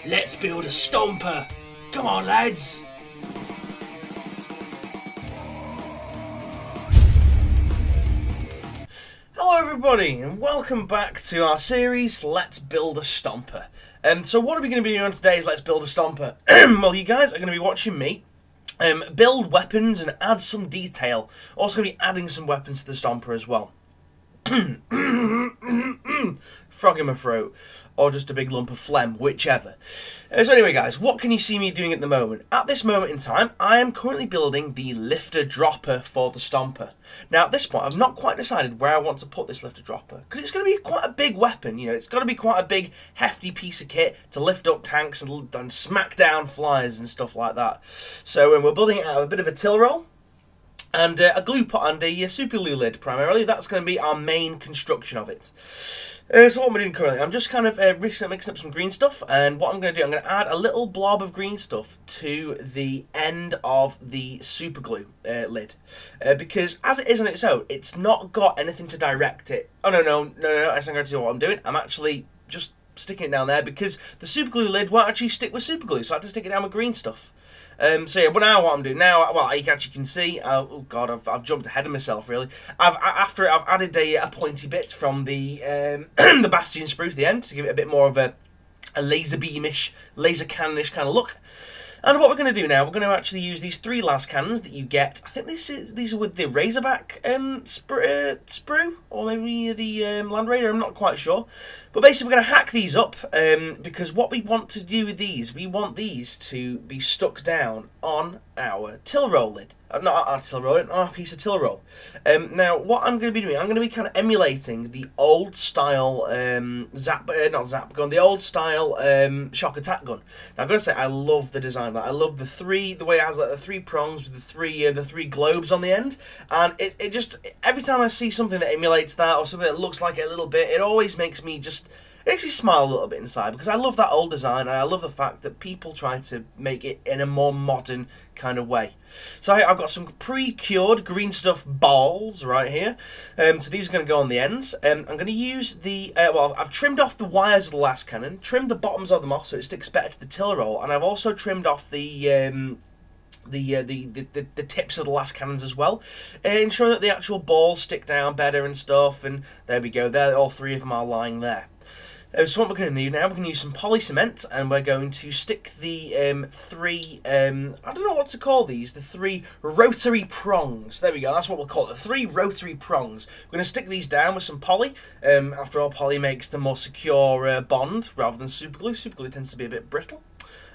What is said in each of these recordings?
Let's build a stomper. Come on, lads. Hello everybody and welcome back to our series Let's Build a Stomper. So what are we going to be doing on today's Let's Build a Stomper? Well, you guys are going to be watching me build weapons and add some detail. Also going to be adding some weapons to the Stomper as well. Frog in my throat, or just a big lump of phlegm, whichever. So anyway guys, what can you see me doing at the moment? At this moment in time, I am currently building the lifter dropper for the Stomper. Now at this point, I've not quite decided where I want to put this lifter dropper, because it's going to be quite a big weapon, you know, it's got to be quite a big, hefty piece of kit to lift up tanks and smack down flyers and stuff like that. So we're building it out of a bit of a till roll, and a glue pot and a super glue lid primarily. That's going to be our main construction of it. So what am I doing currently? I'm just kind of mixing up some green stuff, and what I'm going to do, I'm going to add a little blob of green stuff to the end of the super glue lid, because as it is on its own, it's not got anything to direct it. Oh no, that's not going to do what I'm doing. I'm actually just sticking it down there because the super glue lid won't actually stick with super glue, so I have to stick it down with green stuff. So yeah, but now what I'm doing now, well, you actually can see. Oh god, I've jumped ahead of myself really. I've added a pointy bit from the the bastion sprue to the end to give it a bit more of a laser beamish, laser cannonish kind of look. And what we're going to do now, we're going to actually use these 3 las cannons that you get. I think these are with the Razorback sprue, or maybe the Land Raider, I'm not quite sure. But basically we're going to hack these up, because what we want to do with these, we want these to be stuck down on our till roll lid. Not our till roll, on our piece of till roll. Now, what I'm going to be doing, I'm going to be kind of emulating the old style the old style shock attack gun. Now, I've got to say, I love the design of that. I love the way it has like the 3 prongs with the three globes on the end, and it just, every time I see something that emulates that or something that looks like it a little bit, it always makes me just. It makes me smile a little bit inside, because I love that old design, and I love the fact that people try to make it in a more modern kind of way. So I've got some pre-cured green stuff balls right here. So these are going to go on the ends. I'm going to use the, I've trimmed off the wires of the last cannon, trimmed the bottoms of them off so it sticks better to the till roll, and I've also trimmed off the tips of the last cannons as well, ensuring that the actual balls stick down better and stuff, and there we go, there, all 3 of them are lying there. So what we're going to do now, we're going to use some poly cement, and we're going to stick the 3, I don't know what to call these, the 3 rotary prongs. There we go, that's what we'll call it, the 3 rotary prongs. We're going to stick these down with some poly. After all, poly makes the more secure bond rather than super glue. Super glue tends to be a bit brittle.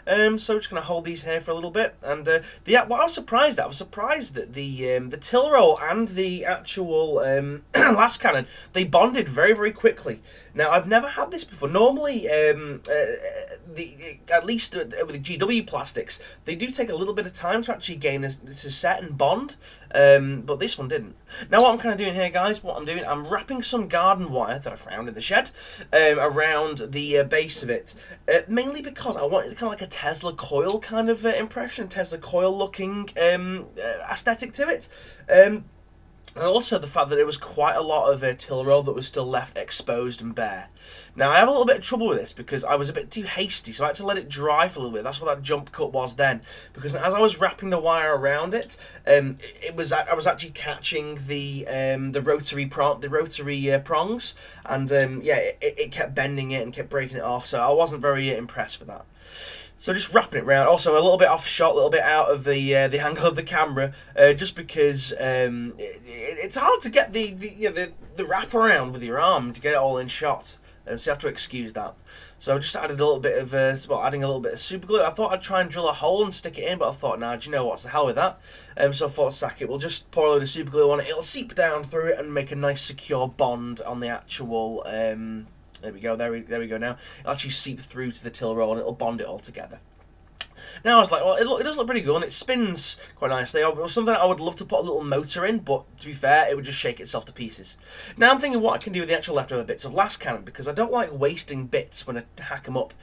So we're just going to hold these here for a little bit, and what I was surprised that the till roll and the actual last cannon, they bonded very, very quickly. Now, I've never had this before. Normally, at least with the GW plastics, they do take a little bit of time to actually gain to set and bond, but this one didn't. Now, what I'm kind of doing here, guys, I'm wrapping some garden wire that I found in the shed around the base of it, mainly because I want it kind of like a Tesla coil kind of impression, Tesla coil looking aesthetic to it. And also the fact that there was quite a lot of till roll that was still left exposed and bare. Now, I have a little bit of trouble with this because I was a bit too hasty, so I had to let it dry for a little bit. That's what that jump cut was then. Because as I was wrapping the wire around it, I was actually catching the rotary prongs, and it kept bending it and kept breaking it off. So I wasn't very impressed with that. So just wrapping it around. Also, a little bit off shot, a little bit out of the angle of the camera, just because it's hard to get the wrap around with your arm to get it all in shot. So you have to excuse that. So I just added a little bit of adding a little bit of super glue. I thought I'd try and drill a hole and stick it in, but I thought, nah, do you know what? To hell with that. So I thought, sack it. We'll just pour a load of super glue on it. It'll seep down through it and make a nice secure bond on the actual. There we go, there we go now. It'll actually seep through to the till roll and it'll bond it all together. Now I was like, well, it does look pretty good and it spins quite nicely. It was something I would love to put a little motor in, but to be fair, it would just shake itself to pieces. Now I'm thinking what I can do with the actual leftover bits of last cannon, because I don't like wasting bits when I hack them up.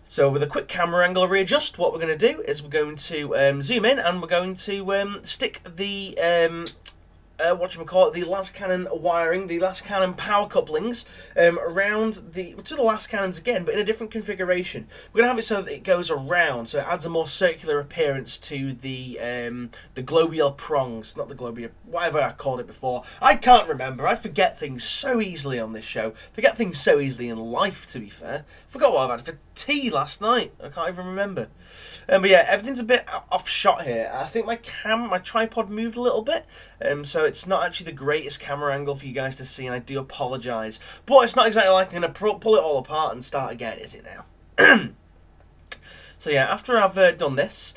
So with a quick camera angle readjust, what we're going to do is we're going to zoom in, and we're going to stick the whatchamacallit, the las cannon wiring, the las cannon power couplings around to the las cannons again, but in a different configuration. We're going to have it so that it goes around, so it adds a more circular appearance to the globular prongs, not the globular, whatever I called it before. I can't remember. I forget things so easily on this show. Forget things so easily in life, to be fair. Forgot what I've had for tea last night. I can't even remember. But yeah, everything's a bit off shot here. I think my tripod moved a little bit, so it's not actually the greatest camera angle for you guys to see, and I do apologise. But it's not exactly like I'm going to pull it all apart and start again, is it now? So yeah, after I've done this,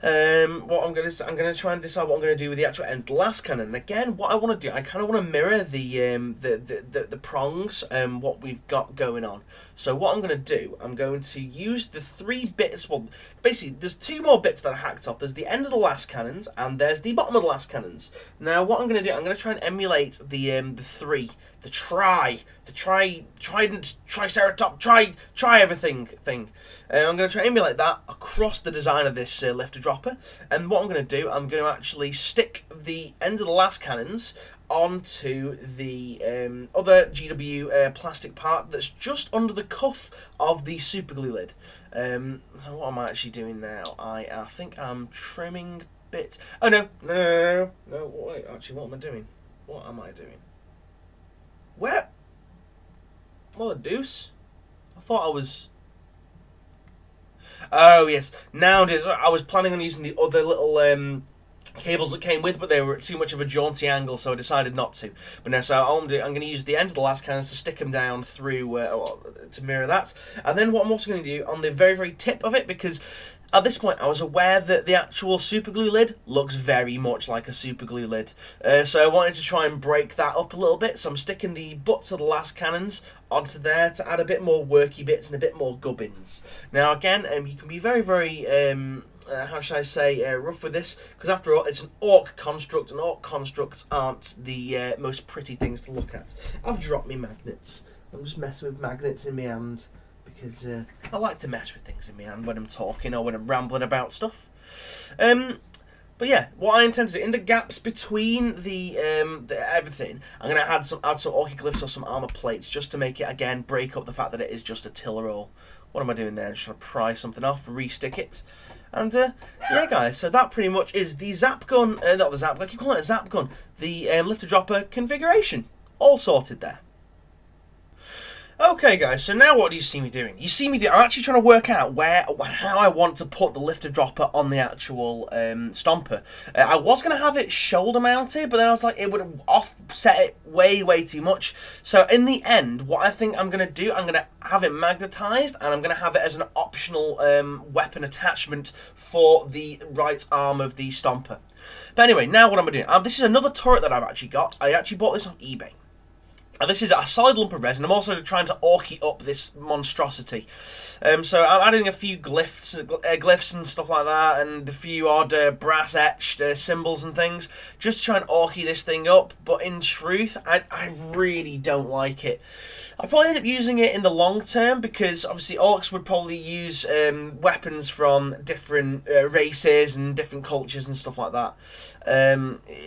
what I'm going to try and decide what I'm going to do with the actual end las cannon. And again, what I want to do, I kind of want to mirror the prongs, what we've got going on. So what I'm going to do, I'm going to use the 3 bits. Well, basically, there's 2 more bits that I hacked off. There's the end of the las cannons, and there's the bottom of the las cannons. Now, what I'm going to do, I'm going to try and emulate the trident, triceratops, try everything thing. I'm going to try and emulate that across the design of this lifter dropper. And what I'm going to do, I'm going to actually stick the end of the las cannons onto the other GW plastic part that's just under the cuff of the super glue lid. So what am I actually doing now? I think I'm trimming bits. Oh no, wait, actually, what am I doing? What am I doing? Where? What a deuce. I thought I was... Oh, yes. Now it is. I was planning on using the other little cables that came with, but they were at too much of a jaunty angle, so I decided not to. But now, so I'm going to use the end of the las cannons to stick them down through to mirror that. And then what I'm also going to do on the very, very tip of it, because at this point I was aware that the actual super glue lid looks very much like a super glue lid. So I wanted to try and break that up a little bit, so I'm sticking the butts of the las cannons onto there to add a bit more worky bits and a bit more gubbins. Now again, you can be very, very... how should I say, rough with this, because after all, it's an orc construct, and orc constructs aren't the most pretty things to look at. I've dropped me magnets. I'm just messing with magnets in my hand, because I like to mess with things in my hand when I'm talking or when I'm rambling about stuff. But yeah, what I intend to do, in the gaps between the everything, I'm going to add some orchiglyphs or some armor plates, just to make it, again, break up the fact that it is just a tiller roll. What am I doing there? Just trying to pry something off, re-stick it. And, yeah, guys, so that pretty much is the zap gun, not the zap gun, I keep calling it a zap gun, the lifter dropper configuration. All sorted there. Okay, guys, so now what do you see me doing? You see me I'm actually trying to work out how I want to put the lifter dropper on the actual stomper. I was going to have it shoulder mounted, but then I was like, it would offset it way, way too much. So in the end, what I think I'm going to do, I'm going to have it magnetized, and I'm going to have it as an optional weapon attachment for the right arm of the stomper. But anyway, now what am I doing? This is another turret that I've actually got. I actually bought this off eBay. This is a solid lump of resin. I'm also trying to orky up this monstrosity. So I'm adding a few glyphs and stuff like that, and a few odd brass etched symbols and things, just to try and orky this thing up. But in truth, I really don't like it. I'll probably end up using it in the long term, because obviously orcs would probably use weapons from different races and different cultures and stuff like that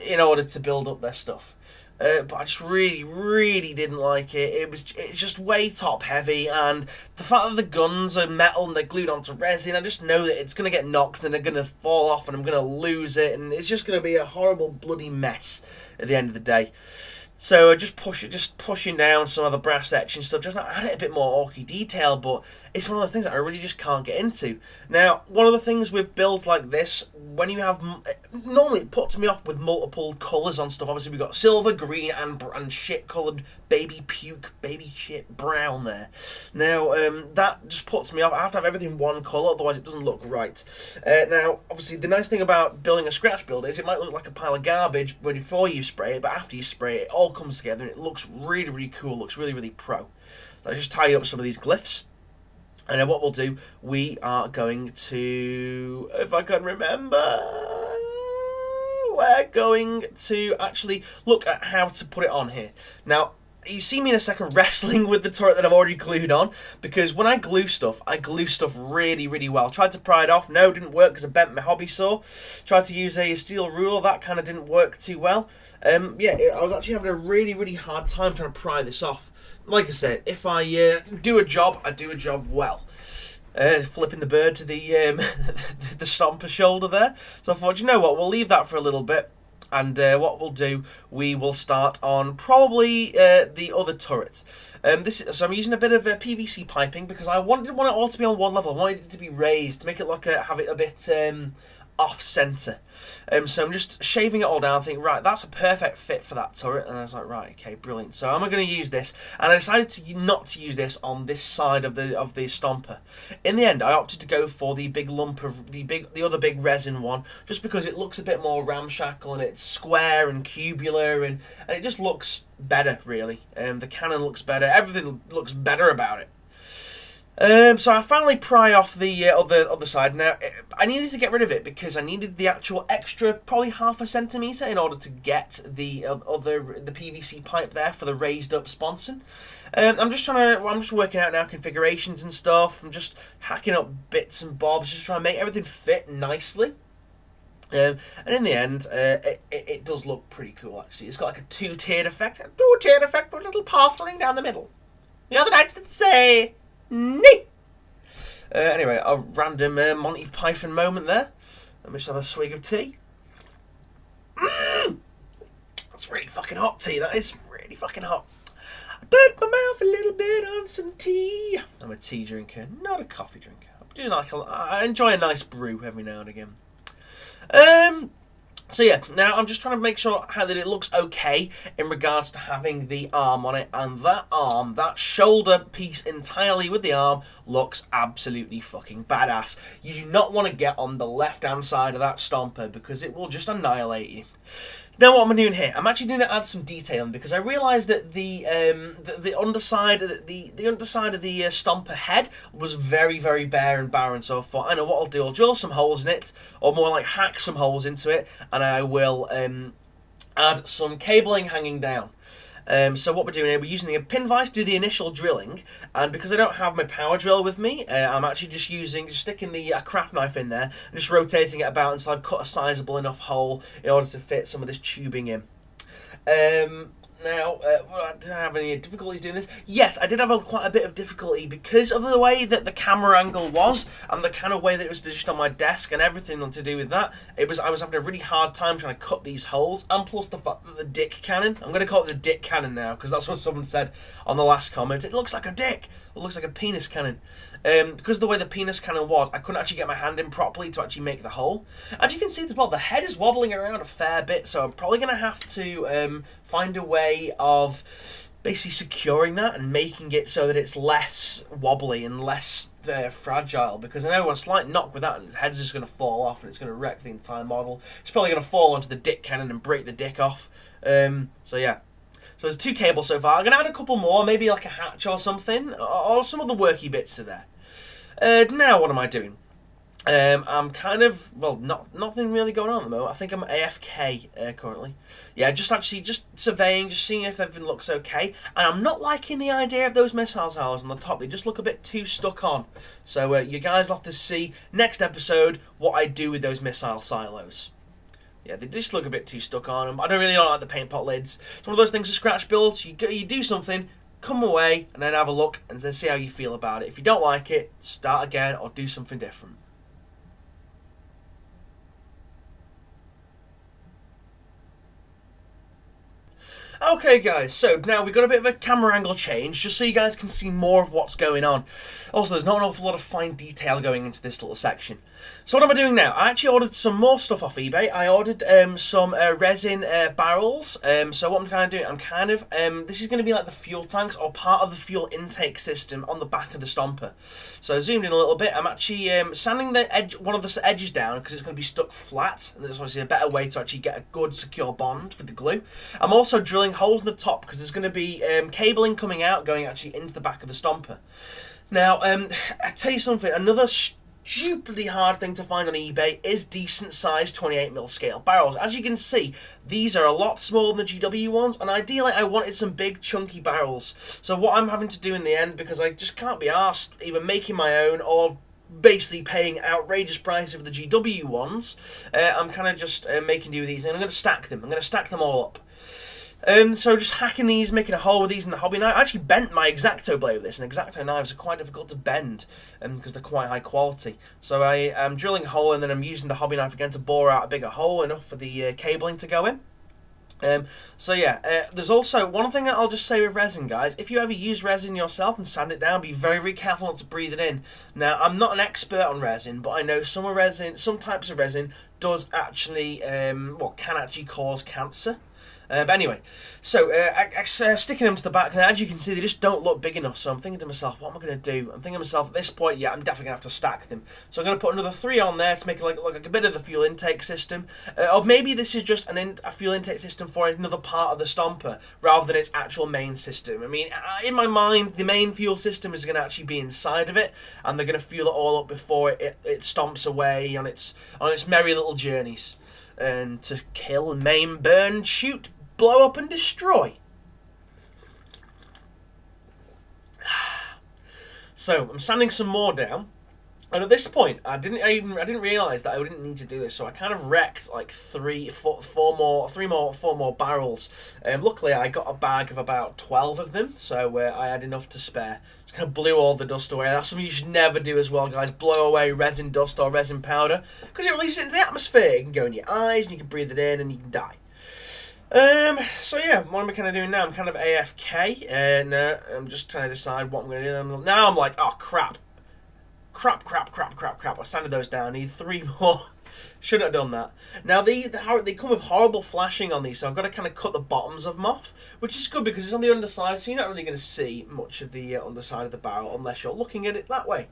in order to build up their stuff. But I just really, really didn't like it. It's just way top heavy, and the fact that the guns are metal and they're glued onto resin, I just know that it's going to get knocked and they're going to fall off and I'm going to lose it, and it's just going to be a horrible bloody mess at the end of the day. So just pushing down some of the brass etching stuff, just add it a bit more orky detail, but it's one of those things that I really just can't get into. Now, one of the things with builds like this, when you have, normally it puts me off with multiple colours on stuff. Obviously we've got silver, green, and shit coloured baby shit brown there. Now, that just puts me off. I have to have everything one colour, otherwise it doesn't look right. Now, obviously the nice thing about building a scratch build is it might look like a pile of garbage before you spray it, but after you spray it, it all comes together and it looks really, really cool, looks really, really pro. So I just tidy up some of these glyphs. And then what we'll do, we are going to, if I can remember, we're going to actually look at how to put it on here. Now, you see me in a second wrestling with the turret that I've already glued on, because when I glue stuff really, really well. Tried to pry it off, no, didn't work because I bent my hobby saw. Tried to use a steel ruler, that kind of didn't work too well. Yeah, I was actually having a really, really hard time trying to pry this off. Like I said, if I do a job, I do a job well. Flipping the bird to the the stomper shoulder there. So I thought, you know what, we'll leave that for a little bit. And what we'll do, we will start on probably the other turret. So I'm using a bit of PVC piping because I didn't want it all to be on one level. I wanted it to be raised to make it look have it a bit off-center. So I'm just shaving it all down, thinking, right, that's a perfect fit for that turret. And I was like, right, okay, brilliant. So am I going to use this? And I decided to not to use this on this side of the stomper. In the end, I opted to go for the big lump of the other big resin one, just because it looks a bit more ramshackle and it's square and cubular and it just looks better, really. The cannon looks better. Everything looks better about it. So I finally pry off the other side. Now, I needed to get rid of it because I needed the actual extra, probably 0.5 centimetre in order to get the PVC pipe there for the raised up sponson. I'm just working out now configurations and stuff. I'm just hacking up bits and bobs, just trying to make everything fit nicely. And in the end, it does look pretty cool, actually. It's got like a two-tiered effect with a little path running down the middle. The other nights that say... Nee. Anyway, a random Monty Python moment there. Let me just have a swig of tea. That's really fucking hot tea, that is. Really fucking hot. I burnt my mouth a little bit on some tea. I'm a tea drinker, not a coffee drinker. I enjoy a nice brew every now and again. So yeah, now I'm just trying to make sure that it looks okay in regards to having the arm on it, and that shoulder piece entirely with the arm looks absolutely fucking badass. You do not want to get on the left-hand side of that stomper because it will just annihilate you. Now what am I doing here? I'm actually going to add some detailing because I realised that the underside of the stomper head was very, very bare and barren. So I thought, I know what I'll do. I'll drill some holes in it, or more like hack some holes into it, and I will add some cabling hanging down. So what we're doing here, we're using a pin vise to do the initial drilling, and because I don't have my power drill with me, I'm actually just sticking the craft knife in there and just rotating it about until I've cut a sizable enough hole in order to fit some of this tubing in. Now, did I have any difficulties doing this? Yes, I did have quite a bit of difficulty because of the way that the camera angle was and the kind of way that it was positioned on my desk and everything to do with that. I was having a really hard time trying to cut these holes, and plus the fact that the dick cannon, I'm going to call it the dick cannon now because that's what someone said on the last comment. It looks like a dick. It looks like a penis cannon. Because of the way the penis cannon was, I couldn't actually get my hand in properly to actually make the hole. As you can see as well, the head is wobbling around a fair bit, so I'm probably going to have to find a way of basically securing that and making it so that it's less wobbly and less fragile, because I know a slight knock with that and his head's just going to fall off and it's going to wreck the entire model. It's probably going to fall onto the dick cannon and break the dick off. So yeah. So there's 2 cables so far. I'm going to add a couple more, maybe like a hatch or something, or some of the worky bits to there. Now what am I doing? I'm kind of, well, nothing really going on at the moment. I think I'm AFK currently. Yeah, just surveying, just seeing if everything looks okay. And I'm not liking the idea of those missile silos on the top. They just look a bit too stuck on. So you guys will have to see next episode what I do with those missile silos. Yeah, they just look a bit too stuck on them. I don't like the paint pot lids. It's one of those things with scratch builds. You do something, come away, and then have a look, and then see how you feel about it. If you don't like it, start again or do something different. Okay guys, so now we've got a bit of a camera angle change, just so you guys can see more of what's going on. Also, there's not an awful lot of fine detail going into this little section. So what am I doing now? I actually ordered some more stuff off eBay. I ordered some resin barrels. So what I'm kind of doing, this is going to be like the fuel tanks or part of the fuel intake system on the back of the stomper. So I zoomed in a little bit. I'm actually sanding one of the edges down because it's going to be stuck flat, and there's obviously a better way to actually get a good secure bond with the glue. I'm also drilling holes in the top because there's going to be cabling coming out going actually into the back of the stomper. Now, I tell you something, another stupidly hard thing to find on eBay is decent sized 28mm scale barrels. As you can see, these are a lot smaller than the GW ones, and ideally I wanted some big chunky barrels. So what I'm having to do in the end, because I just can't be arsed either making my own or basically paying outrageous prices for the GW ones, I'm kind of just making do with these, and I'm going to stack them. I'm going to stack them all up. So just hacking these, making a hole with these in the hobby knife. I actually bent my X-Acto blade with this, and X-Acto knives are quite difficult to bend because they're quite high quality. So I am drilling a hole, and then I'm using the hobby knife again to bore out a bigger hole, enough for the cabling to go in. So yeah, there's also one thing that I'll just say with resin, guys. If you ever use resin yourself and sand it down, be very, very careful not to breathe it in. Now, I'm not an expert on resin, but I know some types of resin does actually, can actually cause cancer. But anyway, so sticking them to the back, and as you can see, they just don't look big enough. So I'm thinking to myself, what am I going to do? I'm thinking to myself, at this point, yeah, I'm definitely going to have to stack them. So I'm going to put another 3 on there to make it look like a bit of the fuel intake system. Or maybe this is just a fuel intake system for another part of the stomper, rather than its actual main system. I mean, in my mind, the main fuel system is going to actually be inside of it, and they're going to fuel it all up before it stomps away on its merry little journeys. And to kill, maim, burn, shoot, blow up and destroy. So I'm sanding some more down, and at this point I didn't realise that I didn't need to do this, so I kind of wrecked like 4 more barrels. Luckily I got a bag of about 12 of them, so I had enough to spare. Just kind of blew all the dust away. That's something you should never do as well, guys. Blow away resin dust or resin powder, because it releases it into the atmosphere. It can go in your eyes, and you can breathe it in, and you can die. So yeah, what am I kind of doing now? I'm kind of AFK, no, I'm just trying to decide what I'm going to do. Now I'm like, oh crap. I sanded those down, I need 3 more. Shouldn't have done that. Now they come with horrible flashing on these, so I've got to kind of cut the bottoms of them off, which is good because it's on the underside, so you're not really going to see much of the underside of the barrel unless you're looking at it that way.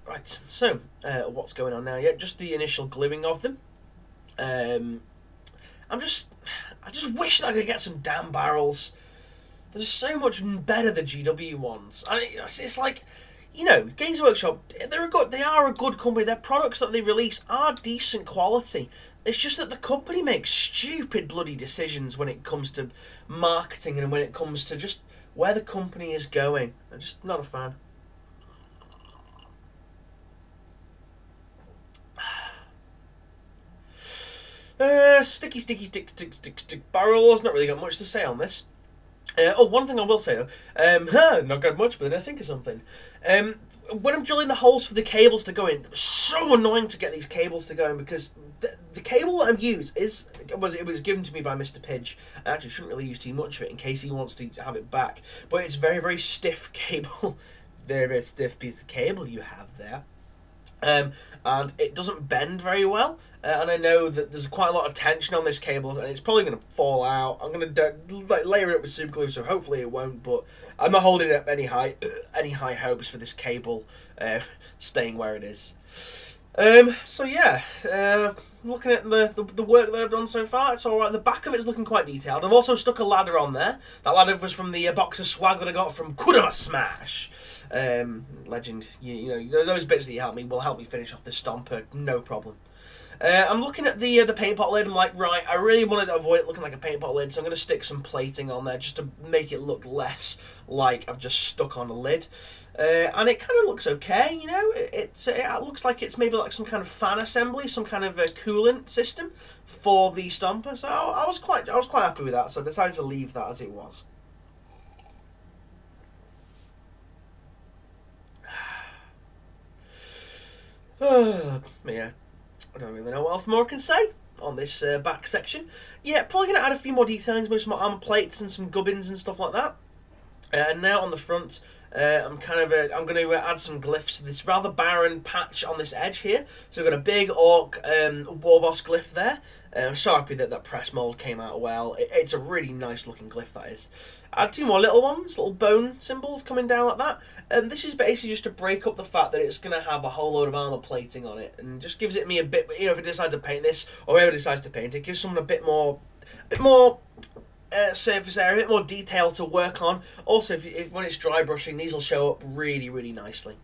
Right, so what's going on now? Yeah, just the initial gluing of them. I just wish that I could get some damn barrels. They're so much better than GW ones. And it's like, you know, Games Workshop, they are a good company. Their products that they release are decent quality. It's just that the company makes stupid bloody decisions when it comes to marketing and when it comes to just where the company is going. I'm just not a fan. Sticky barrels. Not really got much to say on this. One thing I will say though, not got much, but then I think of something. When I'm drilling the holes for the cables to go in, it was so annoying to get these cables to go in because the cable that I use it was given to me by Mr. Pidge. I actually shouldn't really use too much of it in case he wants to have it back, but it's very, very stiff cable, very, very stiff piece of cable you have there. And it doesn't bend very well, and I know that there's quite a lot of tension on this cable, and it's probably going to fall out. I'm going to layer it up with super glue, so hopefully it won't. But I'm not holding up any high hopes for this cable staying where it is. So yeah, looking at the work that I've done so far, it's all right. The back of it's looking quite detailed. I've also stuck a ladder on there. That ladder was from the box of swag that I got from Kurama Smash. Legend, you know, those bits that you help me will help me finish off this stomper, no problem. I'm looking at the paint pot lid. I'm like, right, I really wanted to avoid it looking like a paint pot lid, so I'm going to stick some plating on there just to make it look less like I've just stuck on a lid. And it kind of looks okay, you know. It looks like it's maybe like some kind of fan assembly, some kind of coolant system for the stomper. So I was quite happy with that. So I decided to leave that as it was. Yeah, I don't really know what else more I can say on this back section. Yeah, probably going to add a few more details, maybe some more armor plates and some gubbins and stuff like that. And now on the front, I'm going to add some glyphs to this rather barren patch on this edge here. So we've got a big orc war boss glyph there. I'm so happy that that press mold came out well. It's a really nice looking glyph, that is. Add 2 more little ones, little bone symbols coming down like that. This is basically just to break up the fact that it's going to have a whole load of armor plating on it, and just gives it me a bit. You know, if I decide to paint this, or whoever decides to paint it, gives someone a bit more surface area, a bit more detail to work on. Also, if when it's dry brushing, these will show up really, really nicely.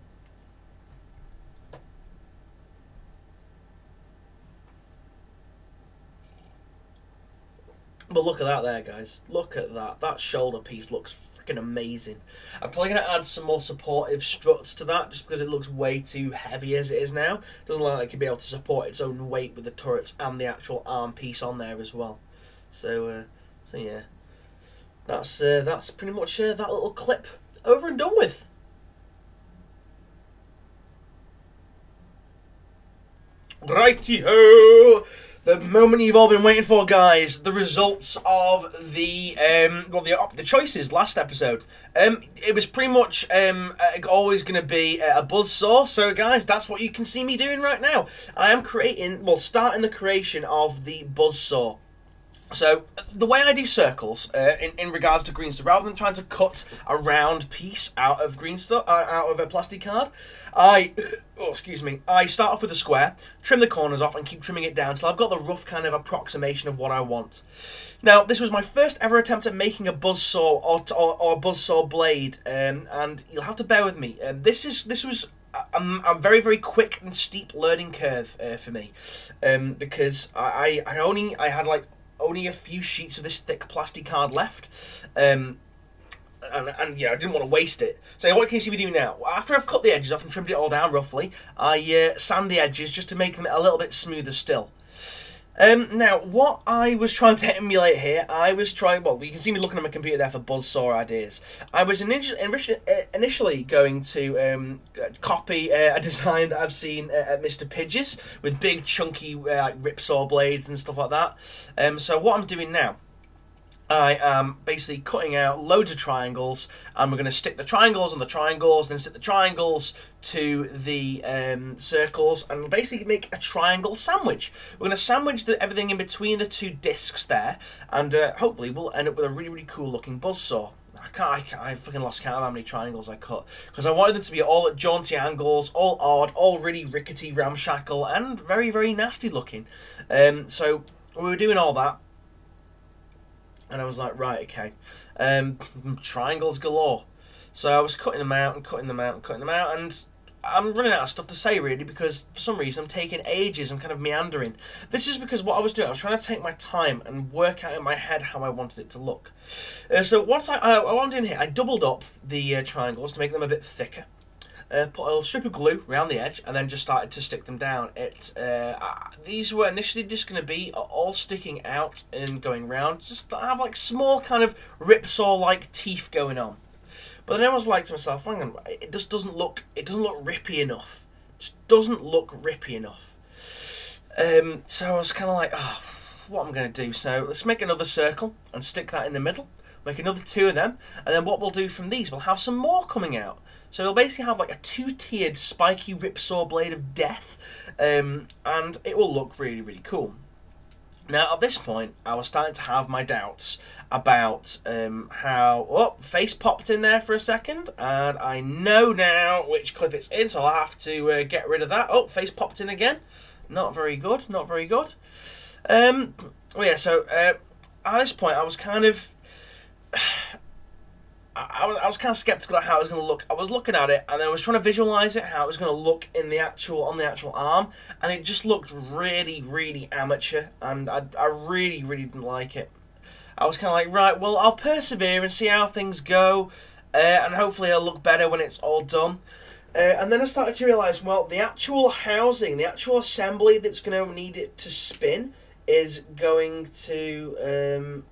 But look at that there, guys. Look at that. That shoulder piece looks freaking amazing. I'm probably going to add some more supportive struts to that just because it looks way too heavy as it is now. It doesn't look like it could be able to support its own weight with the turrets and the actual arm piece on there as well. So yeah. That's pretty much that little clip over and done with. Righty-ho! The moment you've all been waiting for, guys. The results of the choices last episode. It was pretty much always going to be a buzzsaw. So, guys, that's what you can see me doing right now. I am starting the creation of the buzzsaw. So, the way I do circles, in regards to green stuff, rather than trying to cut a round piece out of green stuff, out of a plastic card, I start off with a square, trim the corners off, and keep trimming it down until I've got the rough kind of approximation of what I want. Now, this was my first ever attempt at making a buzzsaw or a buzzsaw blade, and you'll have to bear with me. This was a very, very quick and steep learning curve for me, because I had like only a few sheets of this thick plastic card left, and yeah, I didn't want to waste it. So what can you see me doing now? After I've cut the edges off and trimmed it all down roughly, I sand the edges just to make them a little bit smoother still. Now, what I was trying to emulate here, you can see me looking at my computer there for buzzsaw ideas. I was initially going to copy a design that I've seen at Mr. Pidge's with big chunky ripsaw blades and stuff like that. So what I'm doing now, I am basically cutting out loads of triangles, and we're going to stick the triangles on the triangles, then stick the triangles to the circles, and basically make a triangle sandwich. We're going to sandwich everything in between the two discs there, and hopefully we'll end up with a really, really cool looking buzzsaw. I fucking lost count of how many triangles I cut, because I wanted them to be all at jaunty angles, all odd, all really rickety, ramshackle, and very, very nasty looking. So we were doing all that. And I was like, right, okay, triangles galore. So I was cutting them out and cutting them out and cutting them out, and I'm running out of stuff to say, really, because for some reason I'm taking ages. I'm kind of meandering. This is because what I was doing, I was trying to take my time and work out in my head how I wanted it to look. So what I'm doing here, I doubled up the triangles to make them a bit thicker. Put a little strip of glue around the edge, and then just started to stick them down. These were initially just going to be all sticking out and going round, just to have like small kind of ripsaw-like teeth going on. But then I was like to myself, hang on, it just doesn't look rippy enough. It just doesn't look rippy enough. So I was kind of like, oh, what am I going to do? So let's make another circle and stick that in the middle. Make another two of them, and then what we'll do from these, we'll have some more coming out. So we'll basically have like a two-tiered spiky ripsaw blade of death, and it will look really, really cool. Now, at this point, I was starting to have my doubts about how... Oh, face popped in there for a second, and I know now which clip it's in, so I'll have to get rid of that. Oh, face popped in again. Not very good, not very good. Well, yeah, so at this point, I was kind of... I was kind of skeptical at how it was going to look. I was looking at it, and then I was trying to visualize it, how it was going to look on the actual arm, and it just looked really, really amateur, and I really, really didn't like it. I was kind of like, right, well, I'll persevere and see how things go, and hopefully it'll look better when it's all done. And then I started to realize, well, the actual housing, the actual assembly that's going to need it to spin is going to...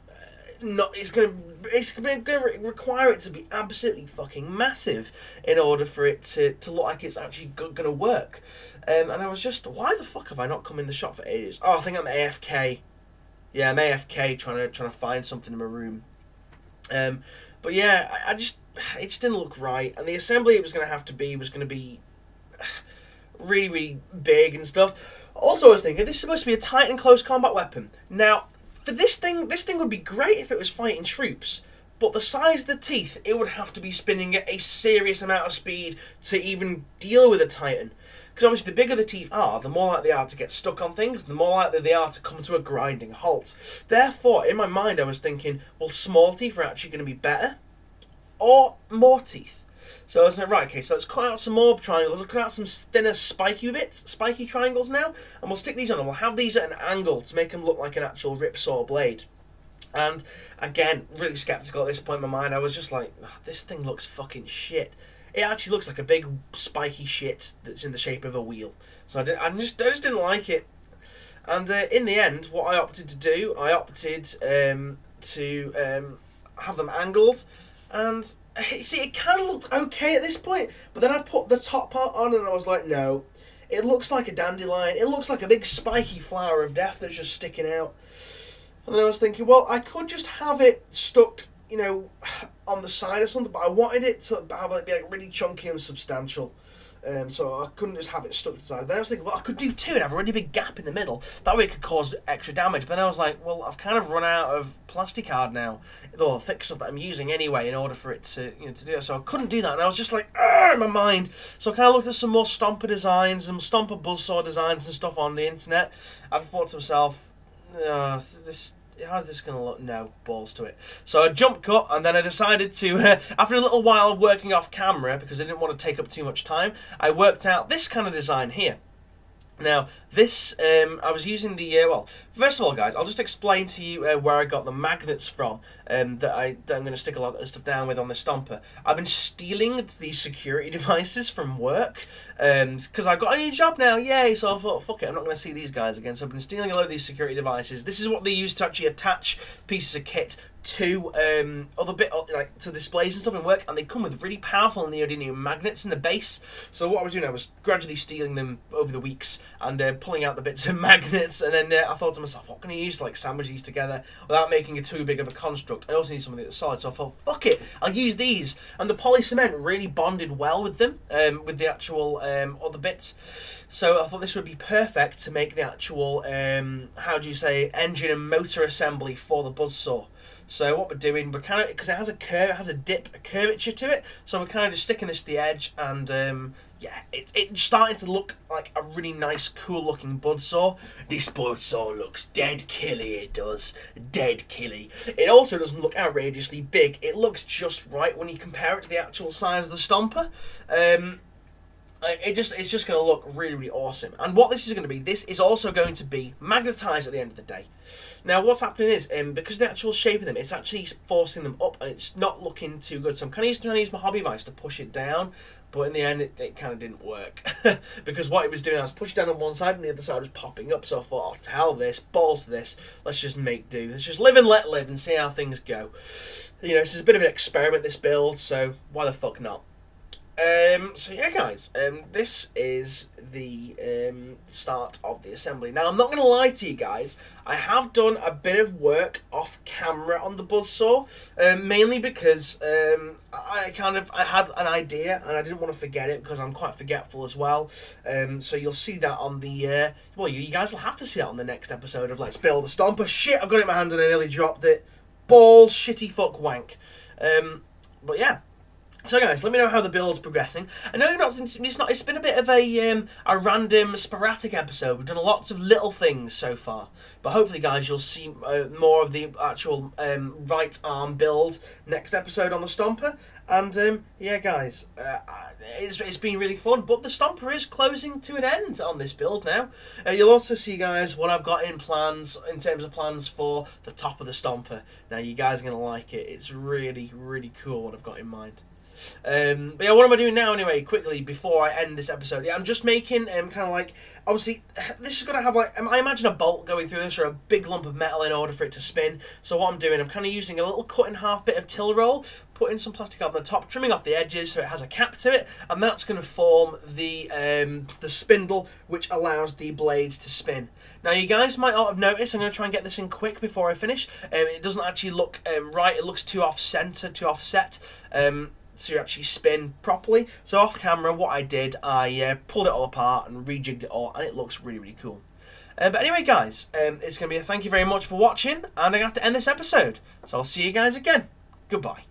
It's going to require it to be absolutely fucking massive in order for it to look like it's actually going to work. And I was just, why the fuck have I not come in the shop for ages? Oh, I think I'm AFK. Yeah, I'm AFK trying to find something in my room. But yeah, it just didn't look right. And the assembly it was going to have to be was going to be really, really big and stuff. Also, I was thinking, this is supposed to be a tight and close combat weapon. Now, for this thing would be great if it was fighting troops, but the size of the teeth, it would have to be spinning at a serious amount of speed to even deal with a Titan. Because obviously the bigger the teeth are, the more likely they are to get stuck on things, the more likely they are to come to a grinding halt. Therefore, in my mind, I was thinking, well, small teeth are actually going to be better, or more teeth. So I was like, right, okay, so let's cut out some more triangles. Let's cut out some thinner spiky bits, spiky triangles now, and we'll stick these on, and we'll have these at an angle to make them look like an actual ripsaw blade. And again, really skeptical at this point in my mind. I was just like, oh, this thing looks fucking shit. It actually looks like a big spiky shit that's in the shape of a wheel. So I just didn't like it. And in the end, what I opted to do, I opted to have them angled. And see, it kind of looked okay at this point, but then I put the top part on and I was like, no, it looks like a dandelion. It looks like a big spiky flower of death that's just sticking out. And then I was thinking, well, I could just have it stuck, you know, on the side or something, but I wanted it to have be like really chunky and substantial. So I couldn't just have it stuck to the side. Then I was thinking, well, I could do two and have a really big gap in the middle. That way it could cause extra damage. But then I was like, well, I've kind of run out of plasticard now, all the thick stuff that I'm using anyway, in order for it to, you know, to do it. So I couldn't do that, and I was just like, in my mind. So I kind of looked at some more stompa designs, some stompa buzzsaw designs and stuff on the internet. I thought to myself, how's this going to look? No, balls to it. So I jump cut, and then I decided to, after a little while of working off camera, because I didn't want to take up too much time, I worked out this kind of design here. Now, this, I was using the, well, first of all, guys, I'll just explain to you where I got the magnets from that I'm going to stick a lot of stuff down with on the Stomper. I've been stealing these security devices from work, because I've got a new job now, yay, so I thought, fuck it, I'm not going to see these guys again, so I've been stealing a lot of these security devices. This is what they use to actually attach pieces of kit to like to displays and stuff in work, and they come with really powerful neodymium magnets in the base. So what I was doing, I was gradually stealing them over the weeks and pulling out the bits of magnets, and then I thought to myself, what can I use to like sandwich these together without making it too big of a construct? I also need something that's solid, so I thought, fuck it, I'll use these. And the poly cement really bonded well with them, with the actual other bits. So I thought this would be perfect to make the actual, how do you say, engine and motor assembly for the buzzsaw. So what we're doing, we're kind of, because it has a curve, it has a curvature to it, so we're kind of just sticking this to the edge, and yeah, it's starting to look like a really nice, cool looking buzzsaw. This buzzsaw looks dead killy, it does. Dead killy. It also doesn't look outrageously big, it looks just right when you compare it to the actual size of the Stomper. It's just going to look really, really awesome. And what this is going to be, this is also going to be magnetised at the end of the day. Now, what's happening is, because of the actual shape of them, it's actually forcing them up, and it's not looking too good. So I'm kind of trying to use my hobby vise to push it down, but in the end, it kind of didn't work. Because what it was doing, I was pushing down on one side, and the other side was popping up. So I thought, oh, to hell with this, balls to this, let's just make do. Let's just live and let live and see how things go. You know, this is a bit of an experiment, this build, so why the fuck not? So yeah, guys, this is the start of the assembly. Now, I'm not going to lie to you guys, I have done a bit of work off camera on the buzzsaw, mainly because I had an idea and I didn't want to forget it, because I'm quite forgetful as well. So you'll see that on the, well, you guys will have to see that on the next episode of Let's Build a Stomper. Shit, I've got it in my hand and I nearly dropped it. Balls, shitty fuck wank. But yeah. So guys, let me know how the build's progressing. I know it's been a bit of a random, sporadic episode. We've done lots of little things so far, but hopefully, guys, you'll see more of the actual right arm build next episode on the Stomper. And yeah, guys, it's been really fun. But the Stomper is closing to an end on this build now. You'll also see, guys, what I've got in terms of plans for the top of the Stomper. Now, you guys are gonna like it. It's really, really cool what I've got in mind. But yeah, what am I doing now anyway, quickly, before I end this episode? Yeah, I'm just making, kind of like, obviously, this is going to have, like, I imagine a bolt going through this, or a big lump of metal in order for it to spin. So what I'm doing, I'm kind of using a little cut in half bit of till roll, putting some plastic on the top, trimming off the edges so it has a cap to it, and that's going to form the spindle, which allows the blades to spin. Now, you guys might not have noticed, I'm going to try and get this in quick before I finish. It doesn't actually look right, it looks too offset, to actually spin properly. So off camera, what I did, I pulled it all apart and rejigged it all, and it looks really, really cool. But anyway, guys, it's going to be a thank you very much for watching, and I'm going to have to end this episode. So I'll see you guys again. Goodbye.